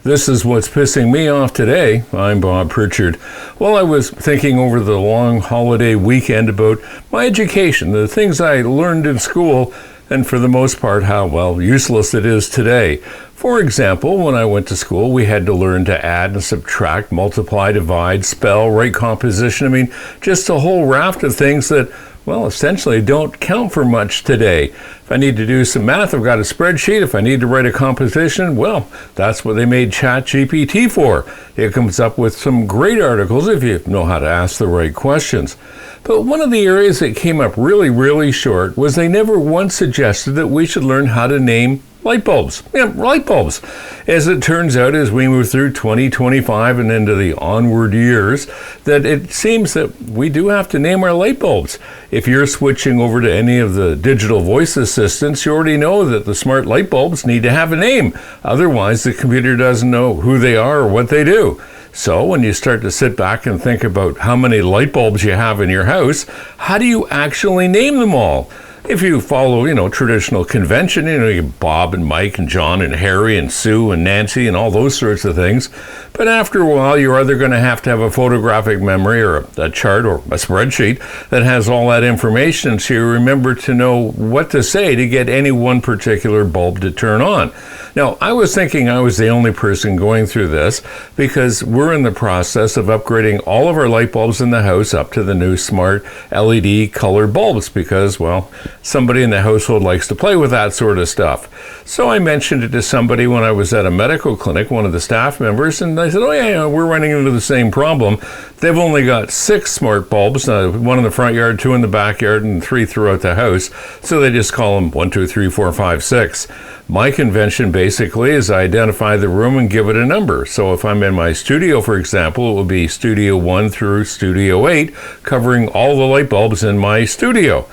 This is what's pissing me off today. I'm Bob Pritchard. Well, I was thinking over the long holiday weekend about my education, the things I learned in school, and for the most part, how, useless it is today. For example, when I went to school, we had to learn to add and subtract, multiply, divide, spell, write composition. Just a whole raft of things that, essentially don't count for much today. If I need to do some math, I've got a spreadsheet. If I need to write a composition, that's what they made ChatGPT for. It comes up with some great articles if you know how to ask the right questions. But one of the areas that came up really short was they never once suggested that we should learn how to name light bulbs. Light bulbs. As it turns out, as we move through 2025 and into the onward years, that it seems that we do have to name our light bulbs. If you're switching over to any of the digital voice assistants, you already know that the smart light bulbs need to have a name. Otherwise, the computer doesn't know who they are or what they do. So when you start to sit back and think about how many light bulbs you have in your house, how do you actually name them all? If you follow, traditional convention, you Bob and Mike and John and Harry and Sue and Nancy and all those sorts of things. But after a while, you're either going to have a photographic memory or a chart or a spreadsheet that has all that information, so you remember to know what to say to get any one particular bulb to turn on. Now, I was thinking I was the only person going through this because we're in the process of upgrading all of our light bulbs in the house up to the new smart LED color bulbs because, somebody in the household likes to play with that sort of stuff. So I mentioned it to somebody when I was at a medical clinic, one of the staff members, and I said, we're running into the same problem. They've only got 6 smart bulbs, one in the front yard, 2 in the backyard, and 3 throughout the house. So they just call them 1, 2, 3, 4, 5, 6. My convention basically is I identify the room and give it a number. So if I'm in my studio, for example, it will be Studio 1 through Studio 8, covering all the light bulbs in my studio.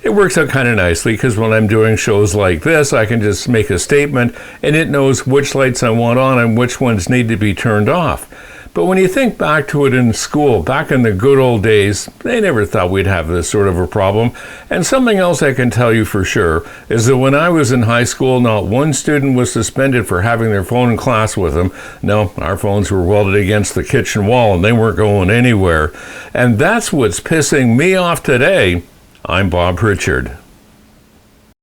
It works out kind of nicely because when I'm doing shows like this, I can just make a statement and it knows which lights I want on and which ones need to be turned off. But when you think back to it in school, back in the good old days, they never thought we'd have this sort of a problem. And something else I can tell you for sure is that when I was in high school, not one student was suspended for having their phone in class with them. No, our phones were welded against the kitchen wall and they weren't going anywhere. And that's what's pissing me off today. I'm Bob Pritchard.